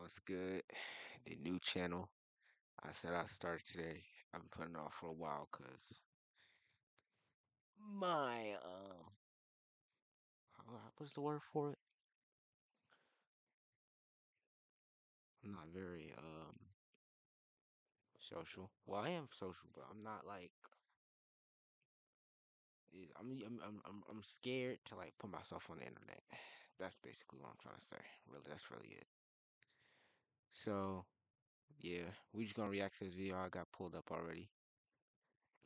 What's good? The new channel. I said I started today. I've been putting it off for a while because my what's the word for it? I'm not very social. Well, I am social, but I'm not like I'm scared to like put myself on the internet. That's basically what I'm trying to say. Really, that's really it. So yeah, we just gonna react to this video I got pulled up already.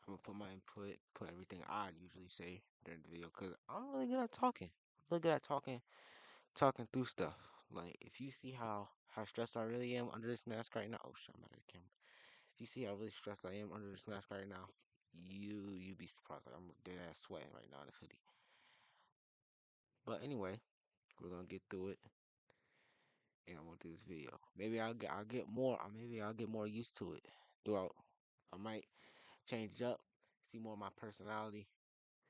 I'm gonna put my input, put everything I usually say during the video, cause I'm really good at talking. I'm really good at talking through stuff. Like if you see how stressed I really am under this mask right now. Oh shit, I'm out of the camera. If you see how really stressed I am under this mask right now, you'd be surprised. Like I'm dead ass sweating right now in this hoodie. But anyway, we're gonna get through it, and I'm gonna do this video. Maybe I'll get more, or maybe I'll get more used to it throughout. I might change it up, see more of my personality.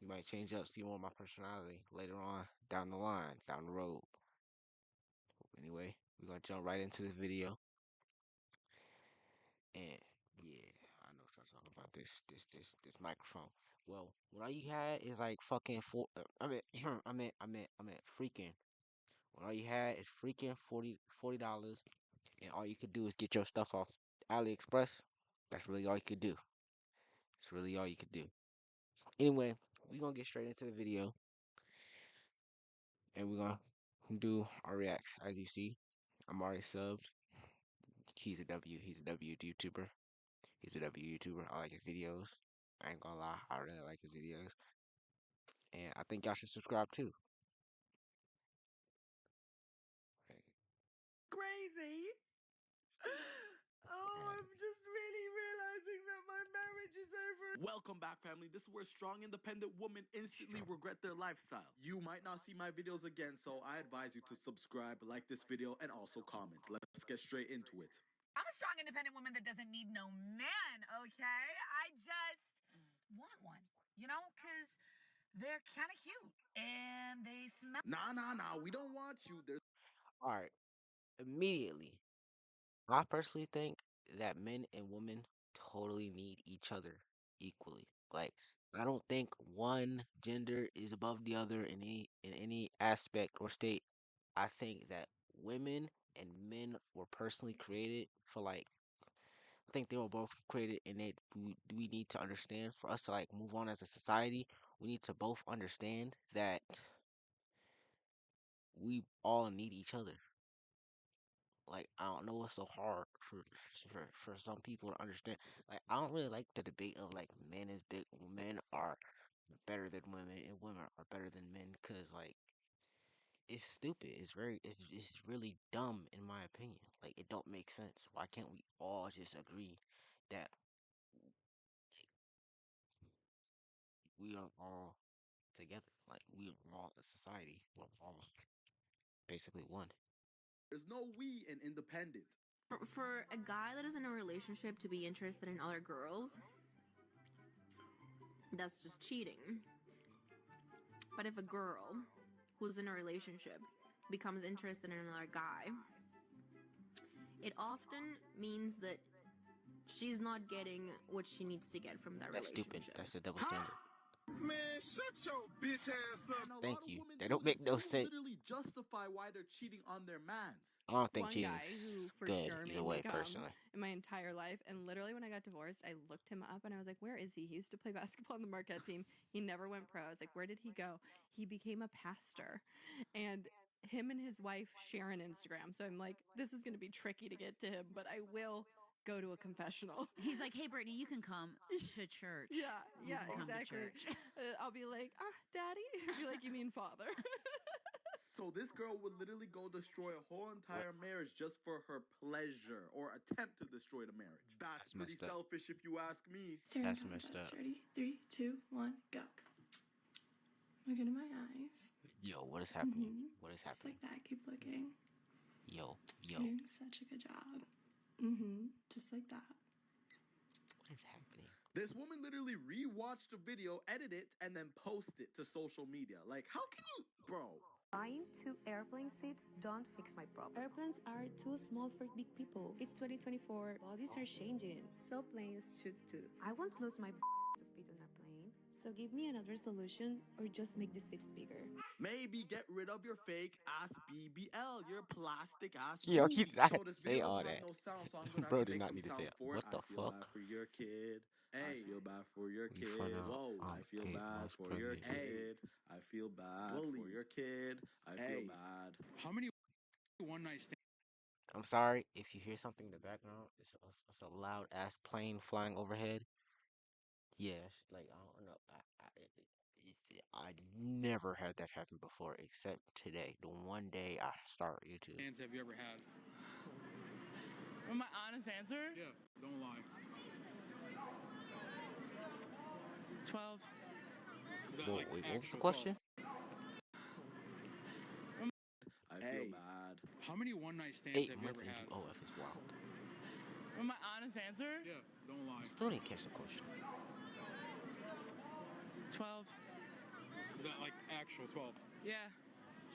You might change up, see more of my personality later on down the line, down the road. Anyway, we're gonna jump right into this video. And yeah, I know what y'all talking about this microphone. Well, what all you had is like fucking I mean, I meant freaking. What all you had is freaking $40, and all you could do is get your stuff off AliExpress. That's really all you could do. It's really all you could do. Anyway, we gonna get straight into the video, and we're gonna do our reaction. As you see, I'm already subbed. He's a W. He's a W YouTuber. He's a W YouTuber. I like his videos. I ain't gonna lie, I really like his videos. And I think y'all should subscribe too. Right. Crazy. Oh, I'm just really realizing that my marriage is over. Welcome back, family. This is where strong, independent women instantly regret their lifestyle. You might not see my videos again, so I advise you to subscribe, like this video, and also comment. Let's get straight into it. I'm a strong, independent woman that doesn't need no man, okay? I just want one, because they're kind of cute and they smell. Nah. We don't want you. There's Alright, immediately. I personally think that men and women totally need each other equally. Like, I don't think one gender is above the other in any aspect or state. I think that women and men were personally created for like I think they were both created and we need to understand for us to like move on as a society, we need to both understand that we all need each other. Like I don't know what's so hard for some people to understand. Like I don't really like the debate of like men are better than women and women are better than men because like it's stupid. It's really dumb in my opinion. Like it don't make sense. Why can't we all just agree that we are all together? Like we are all a society. We're all basically one. no we in independent. For a guy that is in a relationship to be interested in other girls, that's just cheating. But if a girl who's in a relationship becomes interested in another guy, it often means that she's not getting what she needs to get from that That's stupid. relationship. That's a double standard. Man, shut your bitch ass up. And a Thank lot of you. women They do don't this make no too, sense. literally justify why they're cheating on their mans. I don't think One cheating guy who is for good sure either made me way, come personally. in my entire life. And literally, when I got divorced, I looked him up and I was like, where is he? He used to play basketball on the Marquette team. He never went pro. I was like, where did he go? He became a pastor. And him and his wife share an Instagram. So I'm like, this is going to be tricky to get to him, but I will go to a confessional. He's like, hey, Brittany, you can come to church. Yeah, You can come to exactly. church. I'll be like, daddy. He'll be like, you mean father? So this girl would literally go destroy a whole entire marriage just for her pleasure or attempt to destroy the marriage. That's pretty messed up. selfish if you ask me. That's messed up. Ready? 3, 2, 1, go. Look into my eyes. Yo, what is happening? Mm-hmm. What is Just happening? like that. Keep looking. Yo. You're doing such a good job. Just like that. What is happening? This woman literally rewatched the video, edit it, and then post it to social media. Like, how can you, bro? Buying 2 airplane seats don't fix my problem. Airplanes are too small for big people. It's 2024. Bodies are changing. So planes should too. I won't lose my to fit on a plane. So give me another solution or just make the seats bigger. Maybe get rid of your fake ass BBL, your plastic ass Yo, he booty. did not So this say video all doesn't have that. no sound, so I'm gonna have Bro to did make not some need to say sound it. for What it. the I feel fuck? bad for your kid. Hey, I feel bad for your When you find kid. out Whoa, I'm I feel eight bad months for your pregnant. kid. I feel bad for your kid. I feel bad. How many one night stands? I'm sorry if you hear something in the background. It's a loud ass plane flying overhead. Yes, like I don't know. I never had that happen before except today. The one day I started YouTube. Have you ever had? Want my honest answer? Yeah, don't lie. 12. Whoa, Like wait, what was the actual 12. question? I feel bad. How many one night stands 8 have you months ever into had? OF is wild. Want my honest answer? Yeah, don't lie. I still didn't catch the question. 12. Like actual 12. Yeah.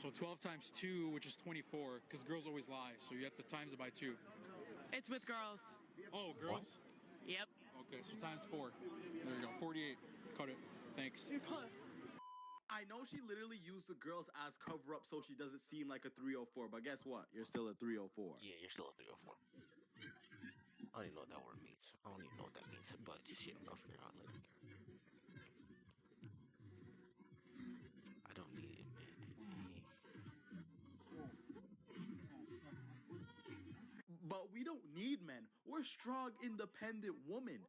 So 12 times 2, which is 24, because girls always lie, so you have to times it by 2. It's with girls. Oh, girls? Yep. Okay, so times 4. There you go, 48. Cut it. Thanks. You're close. I know she literally used the girls as cover up so she doesn't seem like a 304, but guess what? You're still a 304. Yeah, you're still a 304. I don't even know what that word means. I don't even know what that means, but shit, I'm gonna figure it out later. I don't need it, man. But we don't need men. We're strong, independent women.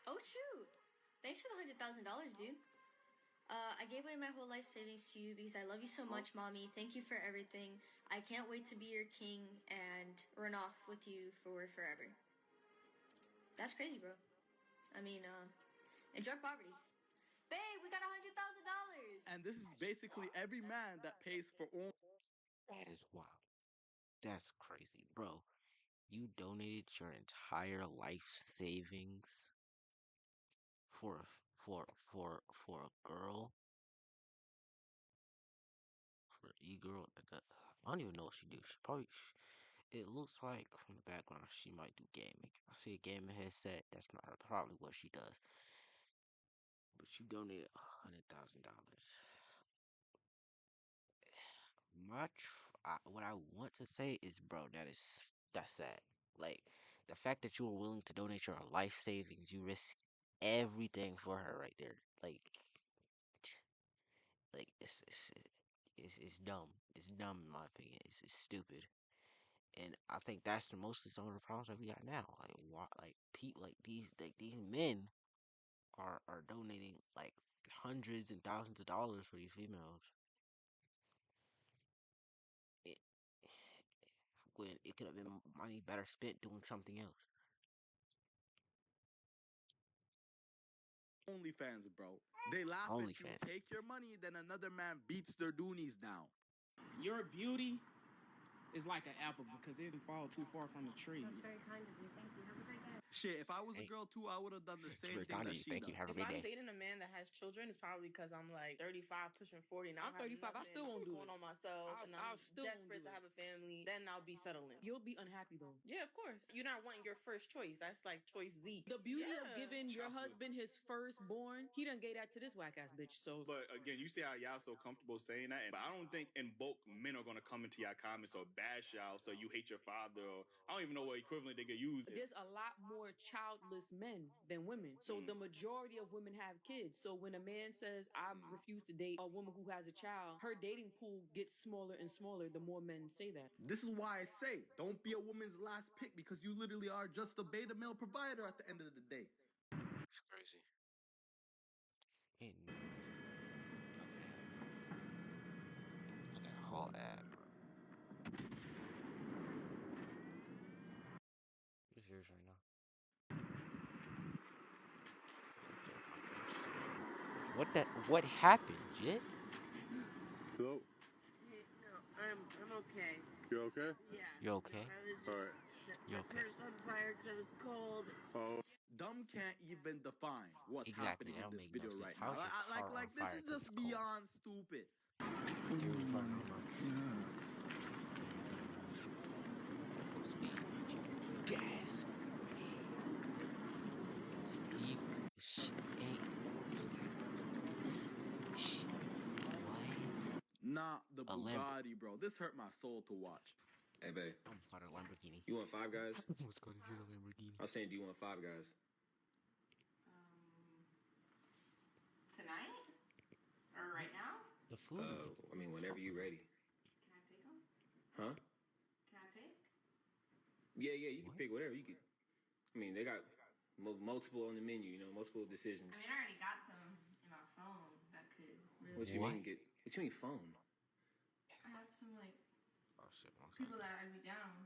Oh shoot! Thanks for the $100,000, dude. I gave away my whole life savings to you because I love you so much, mommy. Thank you for everything. I can't wait to be your king and run off with you for forever. That's crazy, bro. I mean, enjoy poverty. Babe, we got $100,000. And this is basically every man that pays for all. That is wild. That's crazy, bro. You donated your entire life savings for a girl, for a girl. I don't even know what she do. She probably. It looks like from the background she might do gaming. I see a gaming headset. That's not probably what she does. But you donated $100,000. What I want to say is, bro, that's sad. Like the fact that you were willing to donate your life savings, you risk everything for her right there. Like it's dumb. It's dumb in my opinion. It's stupid. And I think that's mostly some of the problems that we got now. Like why, like these men are donating like hundreds and thousands of dollars for these females. It, when it could have been money better spent doing something else. OnlyFans, bro. They laugh at you, OnlyFans. take your money, then another man beats their doonies down. Your beauty is like an apple because it didn't fall too far from the tree. That's very kind of you. Thank you. Have a great day. Shit, if I was a girl too, I would have done the same Very thing kind of that you. she Thank you. does. Have a If great I'm day. dating a man that has children, it's probably because I'm like 35, pushing 40. Now I'm 35. I still won't do going it. on myself, and I'll I'm still won't desperate do to it. have a family. Then I'll be settling. You'll be unhappy though. Yeah, of course. You're not wanting your first choice. That's like choice Z. The beauty of Yeah. giving your husband his firstborn, he done gave that to this whack ass bitch. So, But again, you see how y'all so comfortable saying that, but I don't think in bulk men are gonna come into your comments or bash y'all so you hate your father. Or I don't even know what equivalent they could use. there's a lot more childless men than women. So the majority of women have kids. So when a man says, I refuse to date a woman who has a child, her dating pool gets smaller and smaller the more men say that. This is why I say, don't be a woman's last pick because you literally are just a beta male provider at the end of the day. It's crazy. And look at a whole ad, bro. It's yours right now. What happened, Jit? Hello? No, I'm okay. You're okay? Yeah. You okay? I was just Alright. You my okay? first on fire because I was cold. Oh. Dumb can't even define what's Exactly, happening that in don't this make no video sense. right How's now. your car on This fire is 'cause just it's cold? beyond stupid. Serious fucking bro. Supposed to be gas. He ain't Nah, the a Lambo. Bugatti, bro. This hurt my soul to watch. Hey, babe. I'm called a Lamborghini. You want Five Guys? I was going to get a Lamborghini. I was saying, do you want Five Guys? Tonight? Or right now? The food. I mean, whenever you're ready. Can I pick them? Huh? Can I pick? Yeah, you can pick whatever. You could. I mean, they got multiple on the menu. You know, multiple decisions. I mean, I already got some in my phone that could really. What you mean? What you mean phone? I have some like Oh shit! people that I'd be down.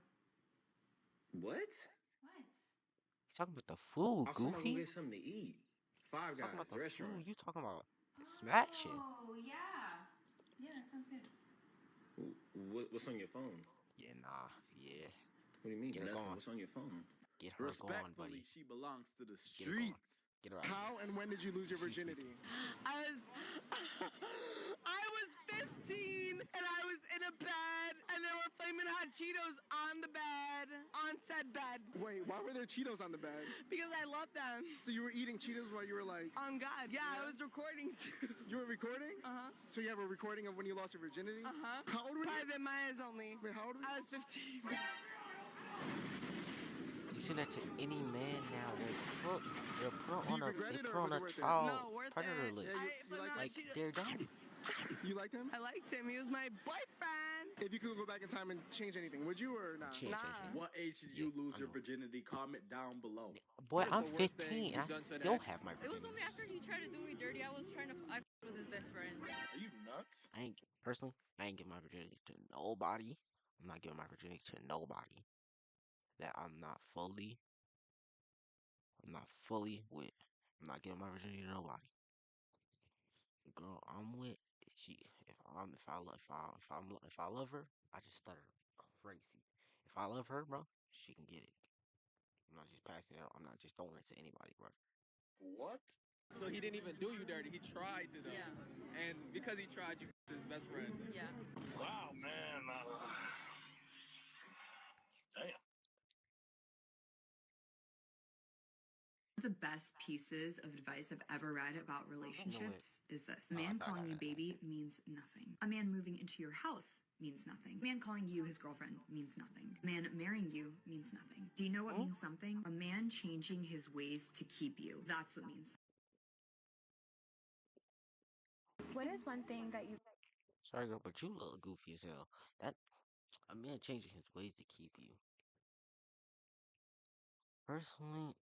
What? What? You talking about the food, I was talking about Goofy? go get something to eat. Five Guys, Talking about the the restaurant. food. You talking about smashing? Oh yeah, yeah, that sounds good. What's on your phone? Yeah, nah, yeah. What do you mean? Get her Nothing. going. What's on your phone? Get her going, Respectfully, buddy. she belongs to the Get her going. streets. Get her out. How and when did you lose your virginity? I was 15 and I was in a bed and there were flaming hot Cheetos on the bed, on said bed. Wait, why were there Cheetos on the bed? Because I love them. So you were eating Cheetos while you were like... On God. Yeah, I was recording too. You were recording? Uh-huh. So you have a recording of when you lost your virginity? Uh-huh. How old were you? Private Maya's only. Wait, how old were you? I was 15. You send that to any man now. They're put Do on you a regret it, or on was a it worth it? child No, worth predator it. list. Yeah, But like not Like Cheetos. they're dumb. You liked him? I liked him. He was my boyfriend. If you could go back in time and change anything, would you or not? Change. What age did you lose your virginity? Comment down below. Boy, What is I'm the worst thing 15 and I you've done to an still ex? have my It was virginity. only after he tried to do me dirty. I was trying to. I f- with his best friend. Are you nuts? I ain't giving my virginity to nobody. I'm not giving my virginity to nobody that I'm not fully with. I'm not giving my virginity to nobody. The girl I'm with, if I love her, I just stutter crazy. If I love her, bro, she can get it. I'm not just passing it out. I'm not just throwing it to anybody, bro. What? So he didn't even do you dirty. He tried to, though. Yeah. And because he tried, you f***ed his best friend. Yeah. Wow, man. Damn. The best pieces of advice I've ever read about relationships is this. A man calling you baby means nothing. A man moving into your house means nothing. A man calling you his girlfriend means nothing. A man marrying you means nothing. Do you know what means something? A man changing his ways to keep you. That's what means. What is one thing that you... Sorry, girl, but you look goofy as hell. That a man changing his ways to keep you. Personally,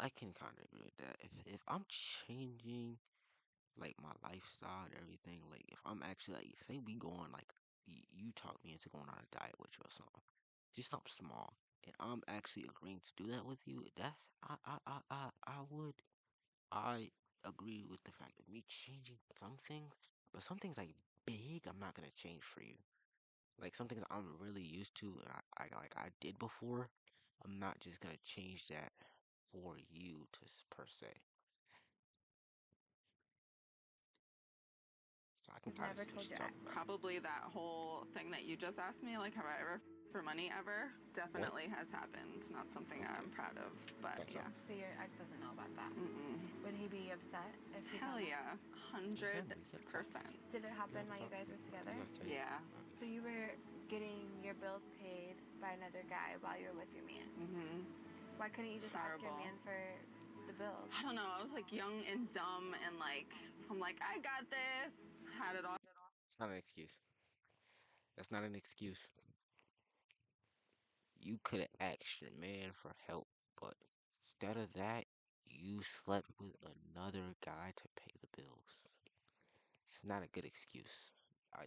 I can kind of agree with that. If I'm changing like my lifestyle and everything, like if I'm actually like, say we going like you talk me into going on a diet with you or something, just something small, and I'm actually agreeing to do that with you. That's I agree with the fact of me changing some things, but some things like big, I'm not gonna change for you. Like some things I'm really used to, and I did before. I'm not just gonna change that for you per se. So I can I've kind of never see what told she's your talking about. Probably that whole thing that you just asked me, like, have I ever for money ever? Definitely has happened. Not something I'm proud of, but yeah. So your ex doesn't know about that? Mm-mm. Would he be upset if you Hell found yeah, out? 100%. Did it happen while you guys were together? Yeah. So you were getting your bills paid by another guy while you were with your man? Mm-hmm. Why couldn't you just ask your Horrible. man for the bills? I don't know. I was like young and dumb, and like I'm like I got this. Had it all. It's not an excuse. That's not an excuse. You could have asked your man for help, but instead of that, you slept with another guy to pay the bills. It's not a good excuse.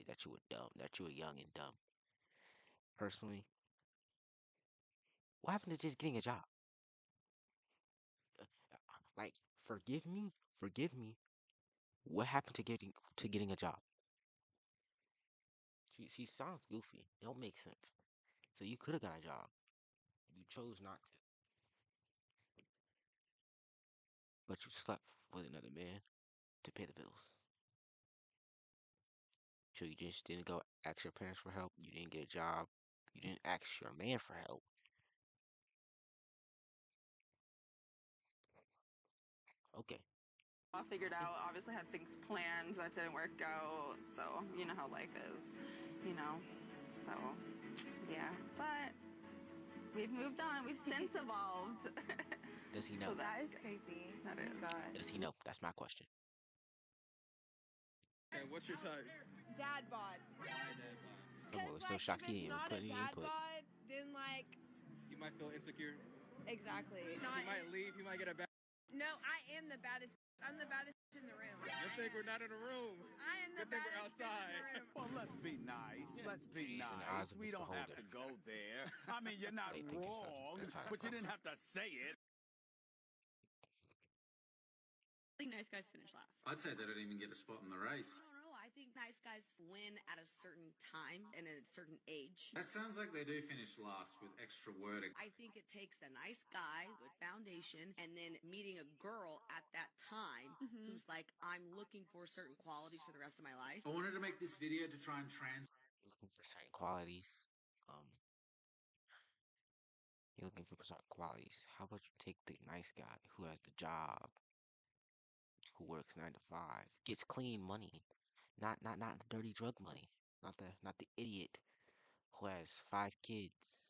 That you were dumb, that you were young and dumb. Personally, what happened to just getting a job? Like, forgive me. What happened to getting a job? She sounds goofy. It don't make sense. So you could have got a job. You chose not to. But you slept with another man to pay the bills. So you just didn't go ask your parents for help. You didn't get a job. You didn't ask your man for help. Okay. All figured out. Obviously had things planned that didn't work out. So you know how life is, you know. So yeah, but we've moved on. We've since evolved. Does he know? So That is crazy. That is. Does he know? That's my question. Okay, what's your type? Dad bod. I'm always so shocked he didn't even Not put a any dad input. bod, then like You might feel insecure. exactly. He might leave. He might get a bad. No, I am the baddest. I'm the baddest in the room. Good thing we're not in a room. I am the Good thing we're baddest outside. in the room. Well, let's be nice. Let's be Beauty is in the eyes nice. of We its don't have beholder. to go there. I mean, you're not They think it's hard. wrong, That's how but you that didn't have to say it. I think nice guys finish last. I'd say they don't even get a spot in the race. I don't know. I think nice guys win at a certain time and at a certain age. That sounds like they do finish last with extra wording. I think it takes a nice guy, good foundation, and then meeting a girl at that time who's like, I'm looking for certain qualities for the rest of my life. I wanted to make this video to try and looking for certain qualities. You're looking for certain qualities. How about you take the nice guy who has the job, who works 9 to 5, gets clean money, not the dirty drug money, not the idiot who has 5 kids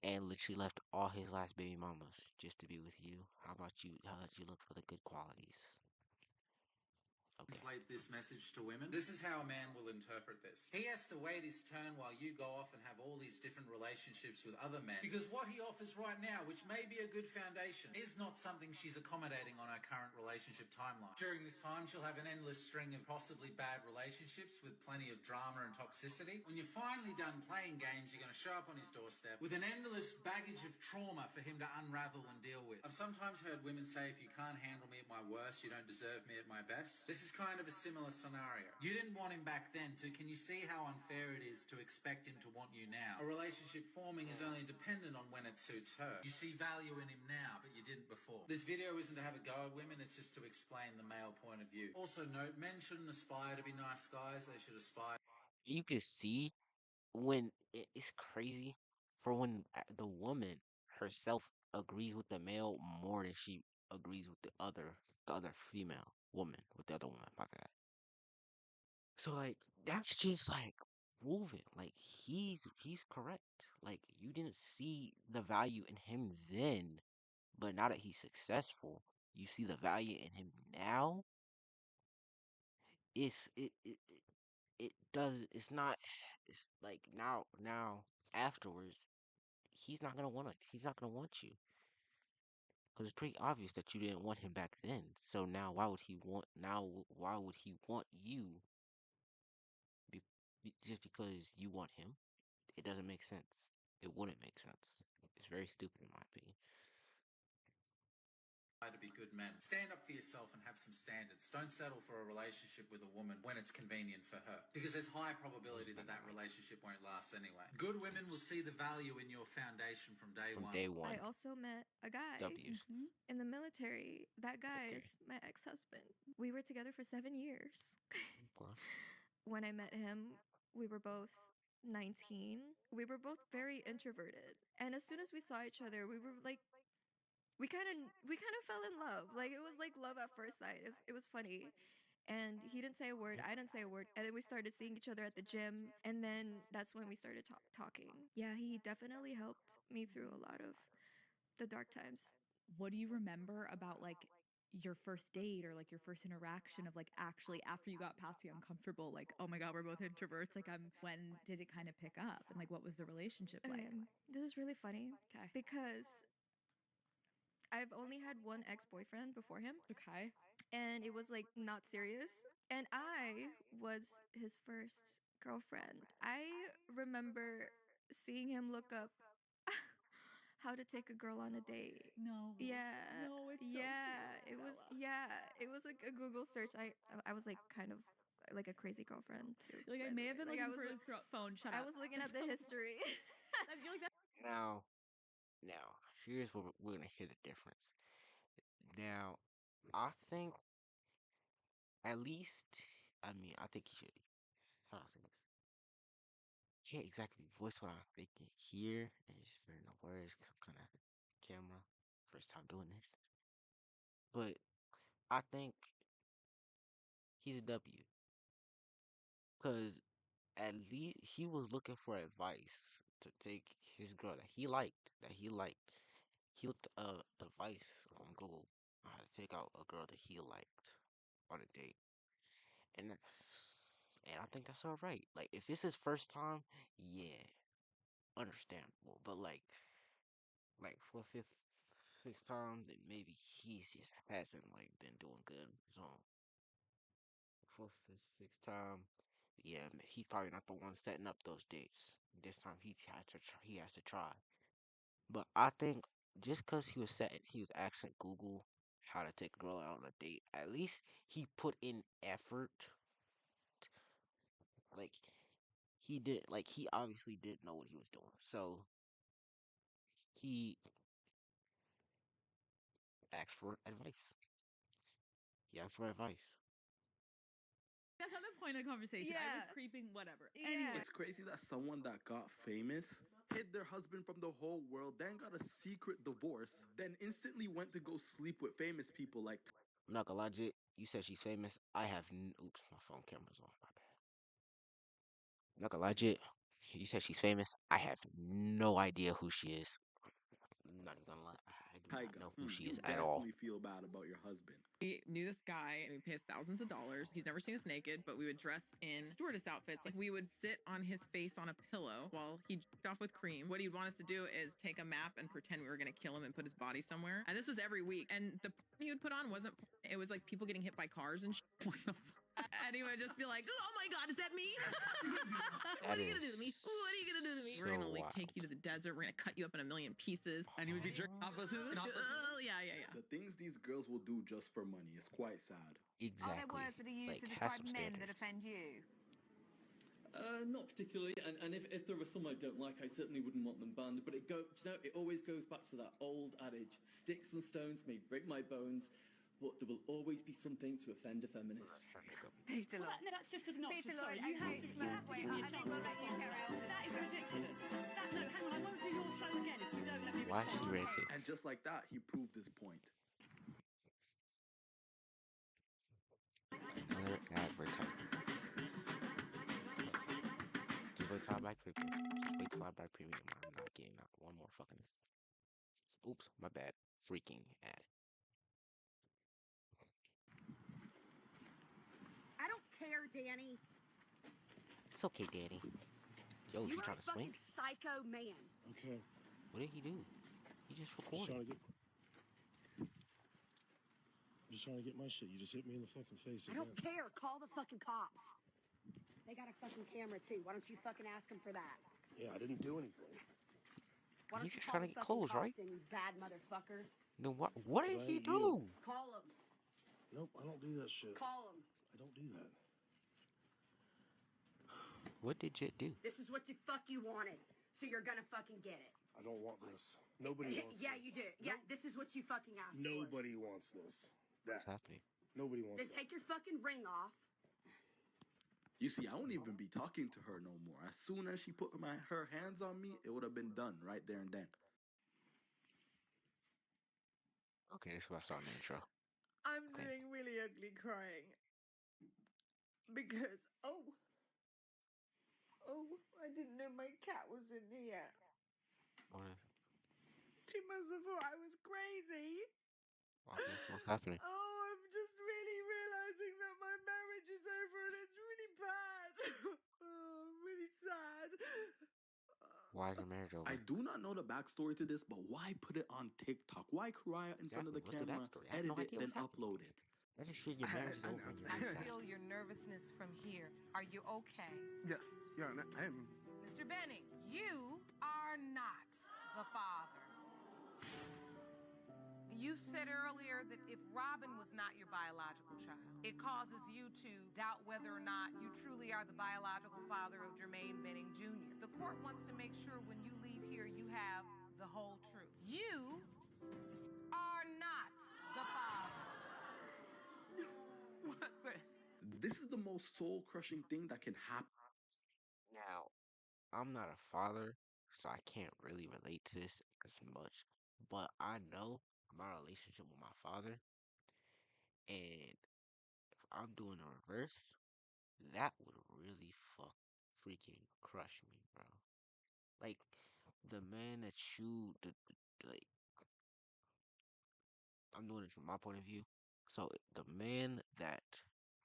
and literally left all his last baby mamas just to be with you. How about you? How about you look for the good qualities? translate this message to women. This is how a man will interpret this. He has to wait his turn while you go off and have all these different relationships with other men, because what he offers right now, which may be a good foundation, is not something she's accommodating on her current relationship timeline. During this time, she'll have an endless string of possibly bad relationships with plenty of drama and toxicity. When you're finally done playing games, you're going to show up on his doorstep with an endless baggage of trauma for him to unravel and deal with. I've sometimes heard women say, if you can't handle me at my worst, you don't deserve me at my best. This is kind of a similar scenario. You didn't want him back then, so can you see how unfair it is to expect him to want you now? A relationship forming is only dependent on when it suits her. You see value in him now, but you didn't before. This video isn't to have a go at women, it's just to explain the male point of view. Also note, men shouldn't aspire to be nice guys, they should aspire. You can see when it's crazy for when the woman herself agrees with the male more than she agrees with the other female woman with the other woman. My bad. So like that's just like proven. Like he's correct. Like you didn't see the value in him then, but now that he's successful, you see the value in him now. It's it does it's not it's like now afterwards he's not gonna want you because it's pretty obvious that you didn't want him back then. So now why would he want you just because you want him? It doesn't make sense. It wouldn't make sense. It's very stupid in my opinion. To be good men. Stand up for yourself and have some standards. Don't settle for a relationship with a woman when it's convenient for her, because there's high probability that relationship won't last anyway. Good women will see the value in your foundation from day one. I also met a guy W's. in the military. That guy is my ex-husband. We were together for 7 years. When I met him, we were both 19. We were both very introverted. And as soon as we saw each other, we were like, we kind of fell in love. Like it was like love at first sight. It was funny. And he didn't say a word, I didn't say a word. And then we started seeing each other at the gym. And then that's when we started talking. Yeah, he definitely helped me through a lot of the dark times. What do you remember about like your first date or like your first interaction of like actually after you got past the uncomfortable, like, oh my God, we're both introverts. Like when did it kind of pick up? And like, what was the relationship like? This is really funny. Okay. Because I've only had one ex-boyfriend before him. Okay. And it was like not serious. And I was his first girlfriend. I remember seeing him look up how to take a girl on a date. No. Yeah. No, it's so cute, Bella. it was like a Google search. I was like kind of like a crazy girlfriend too. Like I may have been looking for his phone. Shut I up. was looking at the history. I feel like that. Now, here's where we're gonna hear the difference. Now, I think at least I mean, I think he should. How do I say this? Can't exactly voice what I'm thinking here, and just figuring out words because I'm kind of camera first time doing this. But I think he's a W because at least he was looking for advice to take his girl that he liked. He looked advice on Google on how to take out a girl that he liked on a date, and I think that's all right. Like if it's his first time, yeah, understandable. But like for fifth, sixth time, then maybe he's just hasn't like been doing good. So fourth, fifth, sixth time, yeah, he's probably not the one setting up those dates. This time he has to try. But I think just because he was asking Google how to take a girl out on a date, at least he put in effort. Like he obviously didn't know what he was doing, so he asked for advice. He asked for advice. That's not the point of the conversation. I was creeping, whatever. Anyway. It's crazy that someone that got famous hid their husband from the whole world, then got a secret divorce, then instantly went to go sleep with famous people like. I'm not gonna lie, Jit. You said she's famous. Oops, my phone camera's on. My bad. I'm not gonna lie, Jit. You said she's famous. I have no idea who she is. I'm not even gonna lie. I do not know who she is at all. Definitely feel bad about your husband. We knew this guy and we paid us thousands of dollars. He's never seen us naked, but we would dress in stewardess outfits. Like we would sit on his face on a pillow while he jerked off with cream. What he'd want us to do is take a map and pretend we were going to kill him and put his body somewhere. And this was every week. And the porn he would put on wasn't porn. It was like people getting hit by cars and shit. And he would just be like, oh my God, is that me? What are you going to do to me? What are you going to do to me? We're going to like take you to the desert. We're going to cut you up in a million pieces. And he would be jerking off us. Yeah. The things these girls will do just for money is quite sad. Exactly. Are there words that are used like, to describe men that offend you? Not particularly, and if there are some I don't like, I certainly wouldn't want them banned. But it always goes back to that old adage: sticks and stones may break my bones, but there will always be something to offend a feminist. Peter Lloyd. No, that's just obnoxious. Peter Lloyd, Sorry, you have to I think we'll let you carry on. That is ridiculous. No, hang on, I won't do your show again if you don't let me. Why is she ranting? And just like that, he proved his point. Another advertisement. Just wait till I buy premium. Just wait till I buy premium. I'm not getting out one more fucking. Oops, my bad. Freaking ad. I don't care, Danny. It's okay, Danny. Yo, You you are trying a to swing? fucking psycho man. Okay. What did he do? He just recorded. Just trying to get my shit. You just hit me in the fucking face I again. don't care. Call the fucking cops. They got a fucking camera too. Why don't you fucking ask them for that? Yeah, I didn't do anything. Why don't He's you just call trying to the get fucking clothes, right? cops then, you bad motherfucker? Then what did he do? Call them. Nope, I don't do that shit. Call them. I don't do that. What did Jit do? This is what the fuck you wanted, so you're gonna fucking get it. I don't want this. Nobody wants Yeah, this. you did. Yeah, this is what you fucking asked for. Nobody wants this. What's happening? Nobody wants Then that. take your fucking ring off. You see, I won't even be talking to her no more. As soon as she put her hands on me, it would have been done right there and then. Okay, this is what I saw in the intro. I'm doing really ugly crying. Because, I didn't know my cat was in here. What is? She must have thought I was crazy. Okay, so what's happening? Oh, I'm just really realizing that my marriage is over and it's really bad. Oh, I'm really sad. Why is your marriage over? I do not know the backstory to this, but why put it on TikTok? Why cry in front of the What's the camera, backstory? I have edit no it, idea then what's happening. upload it? I just hear your marriage is over and you're really I sad. feel your nervousness from here. Are you okay? Yes, yeah, I am. Mr. Benning, you are not the father. You said earlier that if Robin was not your biological child, it causes you to doubt whether or not you truly are the biological father of Jermaine Benning Jr. The court wants to make sure when you leave here you have the whole truth. You are not the father. This is the most soul crushing thing that can happen. Now, I'm not a father, so I can't really relate to this as much. But I know my relationship with my father, and if I'm doing the reverse, that would really freaking crush me, bro. Like the man that like, I'm doing it from my point of view. So the man that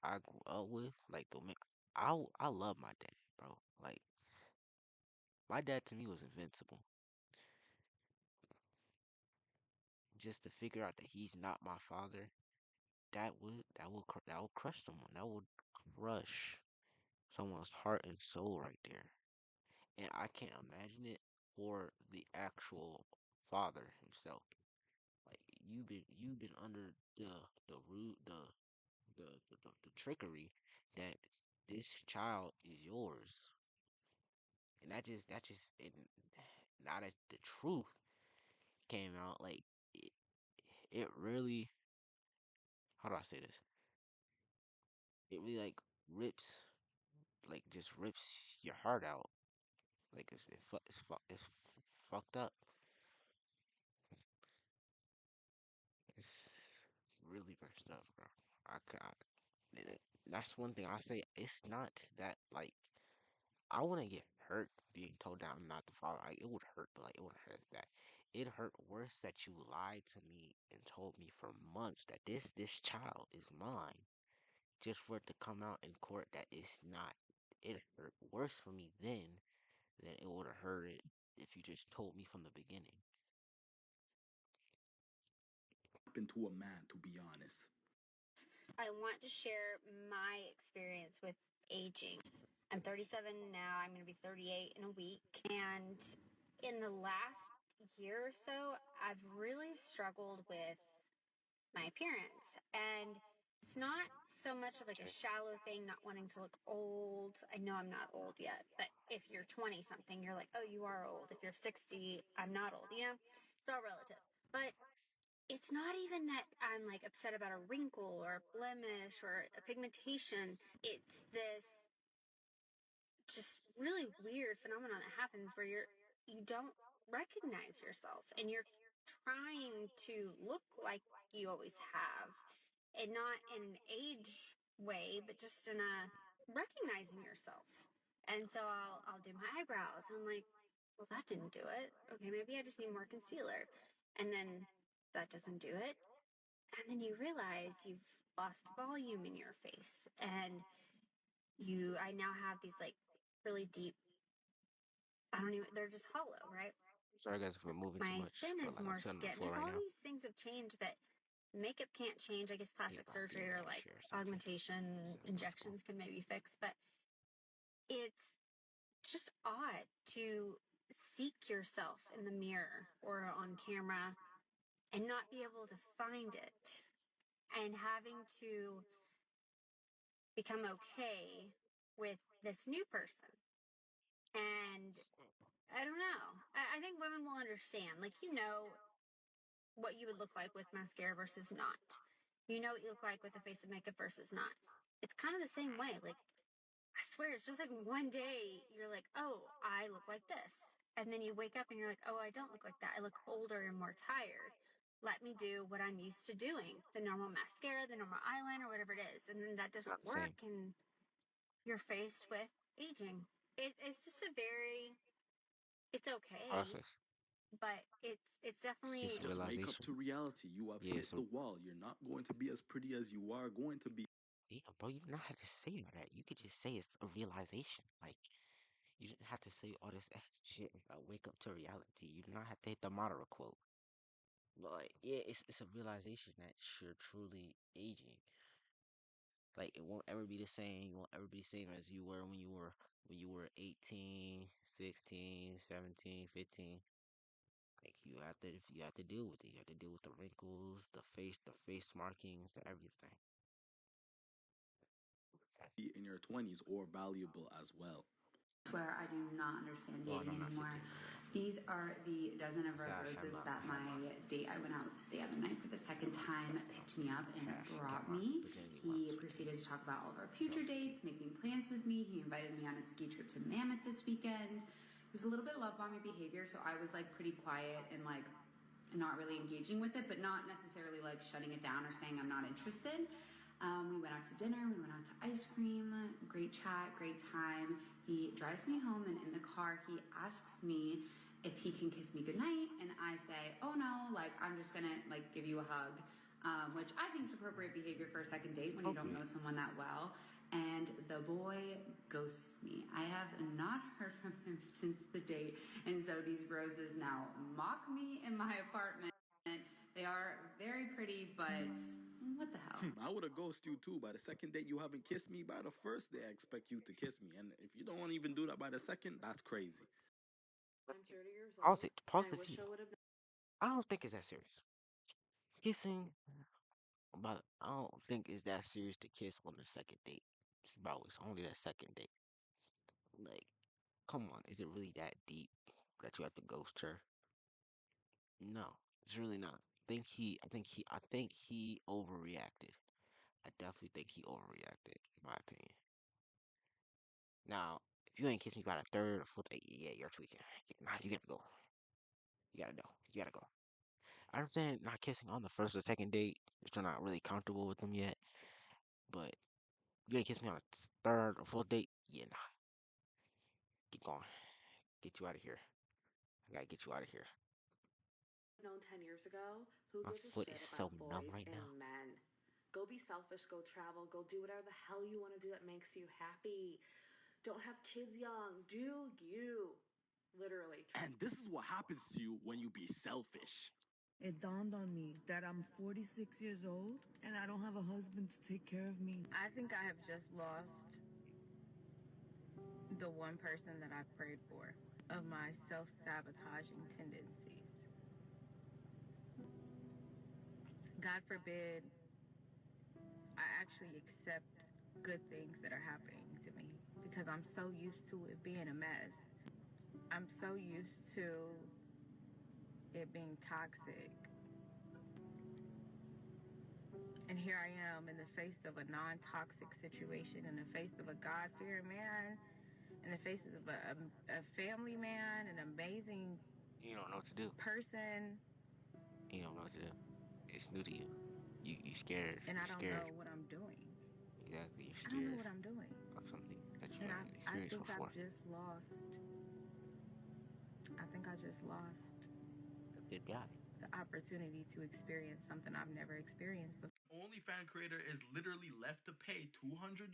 I grew up with, like the man, I love my dad, bro. Like my dad to me was invincible. Just to figure out that he's not my father, that would crush someone. That would crush someone's heart and soul right there. And I can't imagine it for the actual father himself. Like you've been under the root the trickery that this child is yours, and that just and now that the truth came out, like it, it really, how do I say this? It really like rips, like just rips your heart out. Like it's fucked up. It's really messed up, bro. I got that's one thing I say. It's not that like I wouldn't get hurt being told that I'm not the father. Like it would hurt, but like it wouldn't hurt that. It hurt worse that you lied to me and told me for months that this child is mine, just for it to come out in court that it's not. It hurt worse for me then than it would have hurt it if you just told me from the beginning. To a man, to be honest. I want to share my experience with aging. I'm 37 now. I'm going to be 38 in a week. And in the last year or so, I've really struggled with my appearance. And it's not so much of like a shallow thing, not wanting to look old. I know I'm not old yet, but if you're 20 something, you're like, oh, you are old. If you're 60, I'm not old, you know? It's all relative. But it's not even that I'm like upset about a wrinkle or a blemish or a pigmentation. It's this just really weird phenomenon that happens where you don't recognize yourself and you're trying to look like you always have, and not in an age way, but just in a recognizing yourself. And so I'll do my eyebrows and I'm like, well, that didn't do it. Okay, maybe I just need more concealer. And then that doesn't do it. And then you realize you've lost volume in your face, and I now have these like really deep, I don't even, they're just hollow, right? Sorry guys if we're moving too My much, thin but is like I'm more sitting on the skin. floor Just right all now. these things have changed that makeup can't change. I guess Yeah, plastic about to be surgery in or that like chair or something. augmentation It's uncomfortable. injections can maybe fix, but it's just odd to seek yourself in the mirror or on camera and not be able to find it, and having to become okay with this new person. And I don't know. I think women will understand. Like, you know what you would look like with mascara versus not. You know what you look like with a face of makeup versus not. It's kind of the same way. Like, I swear, it's just like one day you're like, oh, I look like this. And then you wake up and you're like, oh, I don't look like that. I look older and more tired. Let me do what I'm used to doing, the normal mascara, the normal eyeliner, whatever it is. And then that It's doesn't not the same. work, and you're faced with aging. It's just a very, it's It's a okay, process. but it's It's just definitely, a Just wake up realization. to reality. You have Yeah, hit the wall. You're not going to be as pretty as you are going to be. yeah, bro. You do not have to say that. You could just say it's a realization. Like you didn't have to say all this extra shit about wake up to reality. You do not have to hit the Madara quote. But like, yeah, it's a realization that you're truly aging. Like it won't ever be the same. You won't ever be the same as you were when you were 18, 16, 17, 15. Like you have to deal with it. You have to deal with the wrinkles, the face markings, the everything. In your 20s or valuable as well. Swear I do not understand Well, no, dating not anymore. 15. My bad. These are the dozen of So red actually, roses that my date I went out with the other night for the second time picked me up and brought me. He proceeded to talk about all of our future dates, making plans with me. He invited me on a ski trip to Mammoth this weekend. It was a little bit love bombing behavior, so I was like pretty quiet and like not really engaging with it, but not necessarily like shutting it down or saying I'm not interested. We went out to dinner, we went out to ice cream, great chat, great time. He drives me home, and in the car, he asks me if he can kiss me goodnight, and I say, oh no, like I'm just gonna like give you a hug, which I think is appropriate behavior for a second date when you don't know someone that well. And the boy ghosts me. I have not heard from him since the date, and so these roses now mock me in my apartment. They are very pretty, but what the hell? I would have ghosted you too. By the second date, you haven't kissed me. By the first day, I expect you to kiss me. And if you don't even do that by the second, that's crazy. I'm 30 years pause old. it. Pause I the wish video. I would have. I don't think it's that serious. Kissing, but I don't think it's that serious to kiss on the second date. It's only that second date. Like, come on, is it really that deep that you have to ghost her? No, it's really not. I think he overreacted. I definitely think he overreacted, in my opinion. Now, if you ain't kissed me by the third or fourth date, yeah, you're tweaking. Nah, you gotta go. You gotta know. You gotta go. I understand not kissing on the first or second date if you're not really comfortable with them yet, but you ain't kiss me on a third or fourth date, yeah, nah. Get going. Get you out of here. I gotta get you out of here. Known 10 years ago, who My gives a foot is shit so about numb boys right and now. men? Go be selfish, go travel, go do whatever the hell you want to do that makes you happy. Don't have kids young. Do you. Literally. And this is what happens to you when you be selfish. It dawned on me that I'm 46 years old and I don't have a husband to take care of me. I think I have just lost the one person that I prayed for of my self sabotaging tendencies. God forbid I actually accept good things that are happening to me because I'm so used to it being a mess. I'm so used to it being toxic. And here I am in the face of a non toxic situation, in the face of a God fearing man, in the face of a family man, an amazing You don't know what to do. person. You don't know what to do. It's new to you. You scared. And I You're don't scared. know what I'm doing. Exactly. You're I don't know scared what I'm doing. of something that you And haven't I experienced think before. I've just lost. I think I just lost A good guy. the opportunity to experience something I've never experienced before. OnlyFans creator is literally left to pay $200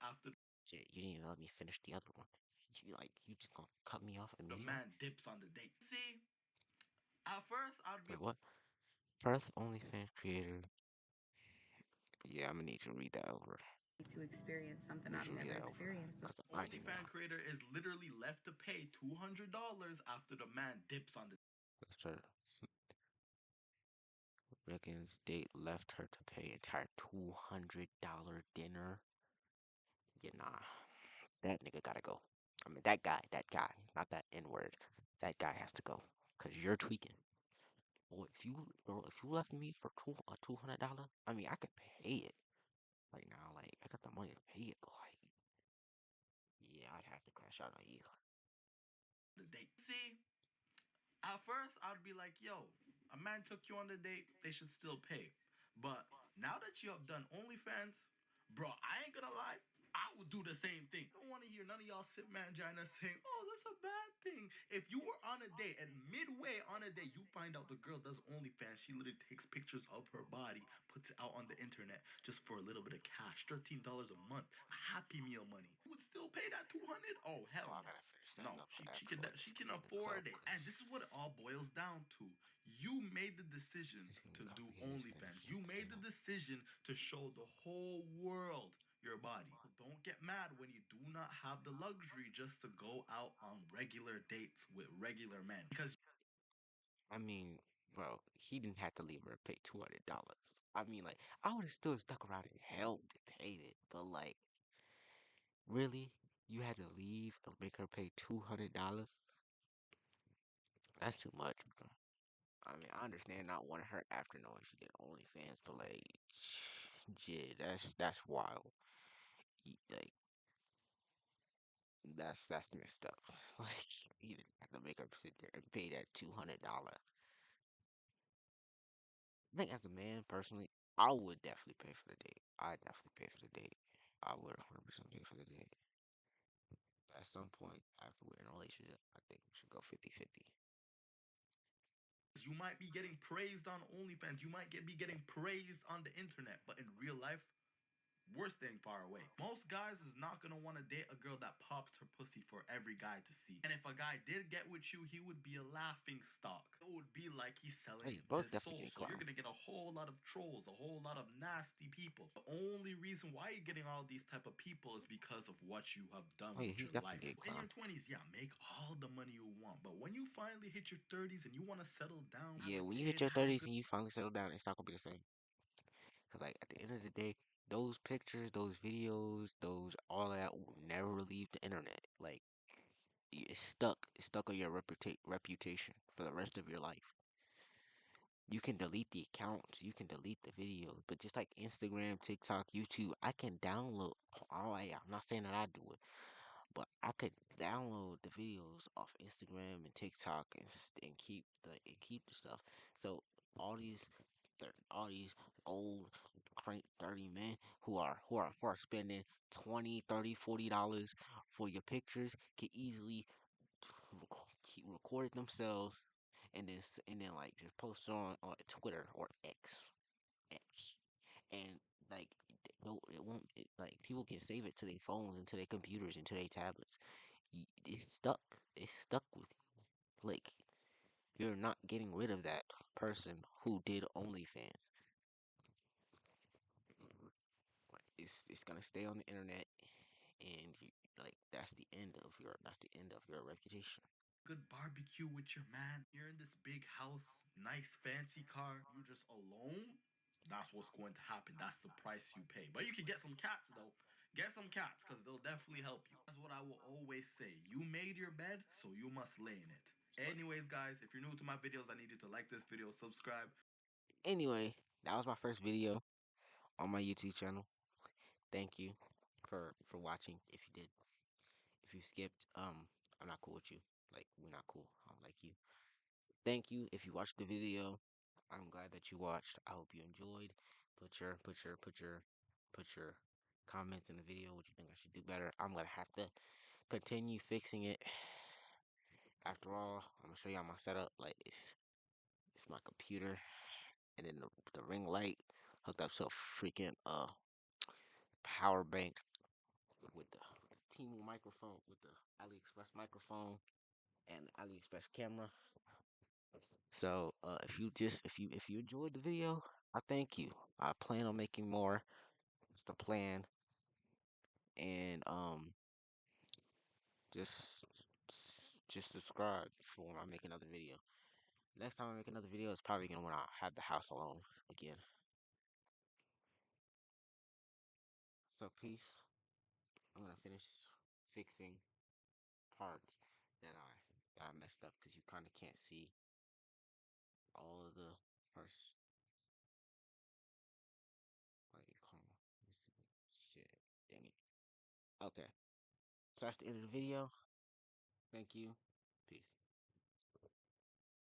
after Shit, you didn't even let me finish the other one. You just gonna cut me off the immediately? man dips on the date. See, at first I'd be Wait, what? Perth OnlyFans creator. Yeah, I'm gonna need you to read that over. To experience something I need I've you to read never that over. experienced before. Because I do OnlyFans not. creator is literally left to pay $200 after the man dips on the. Let's try to. Reckons date left her to pay entire $200 dinner. Yeah, nah. That nigga gotta go. I mean, that guy, not that N word. That guy has to go. Cause you're tweaking. Boy, if you left me for $200, I mean, I could pay it right now. Like, I got the money to pay it, but like, yeah, I'd have to crash out on you. The date. See, at first I'd be like, yo, a man took you on the date, they should still pay. But now that you have done OnlyFans, bro, I ain't gonna lie, I would do the same thing. I don't want to hear none of y'all sit mangina saying, oh, that's a bad thing. If you were on a date and midway on a date, you find out the girl does OnlyFans, she literally takes pictures of her body, puts it out on the internet just for a little bit of cash, $13 a month, a Happy Meal money. You would still pay that 200? Oh, hell Oh, I no. gotta finish No, setting up an she actual can screen and afford it. club, And this is what it all boils down to. You made the decision it's gonna to be do complicated to finish OnlyFans. up, You 'cause, made the decision to show the whole world your body. Don't get mad when you do not have the luxury just to go out on regular dates with regular men. Because I mean, bro, he didn't have to leave her to pay $200. I mean, like, I would have still stuck around and helped pay it, but like, really, you had to leave and make her pay $200? That's too much, bro. I mean, I understand not wanting her after knowing she did OnlyFans, but like, yeah, that's wild. Like, that's messed up. Like, he didn't have to make her sit there and pay that $200. I think as a man, personally, I would definitely pay for the date. I definitely pay for the date. I would 100% pay for the date. At some point after we're in a relationship, I think we should go 50-50. You might be getting praised on OnlyFans. You might be getting praised on the internet, but in real life, we're staying far away. Most guys is not gonna want to date a girl that pops her pussy for every guy to see. And if a guy did get with you, he would be a laughing stock. It would be like he's selling Hey, bro's his definitely soul. getting So you're clown. gonna get a whole lot of trolls, a whole lot of nasty people. The only reason why you're getting all these type of people is because of what you have done Oh yeah, with he's your life. definitely getting In clown. your 20s, yeah, make all the money you want. But when you finally hit your 30s and you want to settle down, have Yeah, a when you hit kid, your have a 30s good and you finally settle down, it's not gonna be the same. Cause like at the end of the day, those pictures, those videos, those all that will never leave the internet. Like it's stuck. It's stuck on your reputation for the rest of your life. You can delete the accounts, you can delete the videos, but just like Instagram, TikTok, YouTube, I can download. I'm not saying that I do it, but I could download the videos off Instagram and TikTok and keep the stuff. So all these all these old crank dirty men who are spending 20, 30, $40 for your pictures can easily keep record it themselves and then like just post it on Twitter or X, and like no, it won't. Like people can save it to their phones and to their computers and to their tablets. It's stuck. It's stuck with you. Like you're not getting rid of that person who did OnlyFans. Like, it's gonna stay on the internet, and like that's the end of your reputation. good barbecue with your man. You're in this big house, nice fancy car. You just alone. That's what's going to happen. That's the price you pay. But you can get some cats though. Get some cats because they'll definitely help you. That's what I will always say. You made your bed, so you must lay in it. Anyways, guys, if you're new to my videos, I need you to like this video, subscribe. Anyway, that was my first video on my YouTube channel. Thank you for watching. If you did, if you skipped, I'm not cool with you. Like we're not cool. I don't like you. Thank you if you watched the video. I'm glad that you watched. I hope you enjoyed. Put your comments in the video. What you think I should do better? I'm gonna have to continue fixing it. After all, I'm gonna show y'all my setup. Like it's my computer, and then the ring light hooked up to a freaking power bank with the Team microphone, with the AliExpress microphone and the AliExpress camera. So if you enjoyed the video, I thank you. I plan on making more. It's the plan, and just just subscribe for when I make another video. Next time I make another video, it's probably gonna when I have the house alone again. So peace. I'm gonna finish fixing parts that I messed up because you kind of can't see all of the first. Like, come on, let's see. Shit, dang it. Okay, so that's the end of the video. Thank you. Peace.